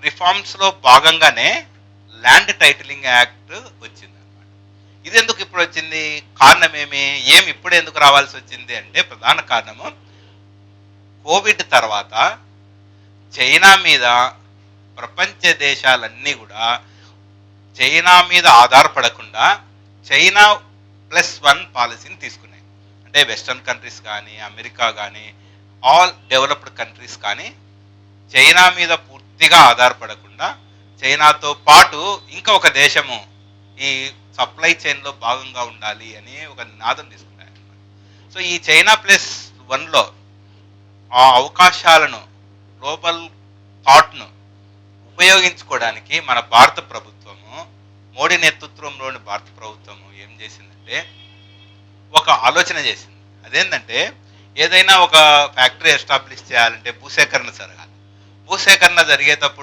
రిఫార్మ్స్లో భాగంగానే land titling act వచ్చింది అనమాట. ఇది ఎందుకు ఇప్పుడు వచ్చింది, కారణం ఏమి ఇప్పుడు ఎందుకు రావాల్సి వచ్చింది అంటే ప్రధాన కారణము కోవిడ్ తర్వాత చైనా మీద ప్రపంచ దేశాలన్నీ కూడా చైనా మీద ఆధారపడకుండా చైనా +1 పాలసీని తీసుకున్నాయి. అంటే వెస్టర్న్ కంట్రీస్ కానీ, అమెరికా కానీ, ఆల్ డెవలప్డ్ కంట్రీస్ కానీ చైనా మీద పూర్తిగా ఆధారపడకుండా చైనాతో పాటు ఇంకా ఒక దేశము ఈ సప్లై చైన్లో భాగంగా ఉండాలి అని ఒక నినాదం తీసుకున్నాయి. సో ఈ చైనా +1లో ఆ అవకాశాలను, గ్లోబల్ థాట్ను ఉపయోగించుకోవడానికి మన భారత ప్రభుత్వము, మోడీ నేతృత్వంలోని భారత ప్రభుత్వము ఏం చేసిందంటే ఒక ఆలోచన చేసింది. అదేంటంటే ఏదైనా ఒక ఫ్యాక్టరీ ఎస్టాబ్లిష్ చేయాలంటే భూసేకరణ జరగాలి. భూసేకరణ జరిగేటప్పుడు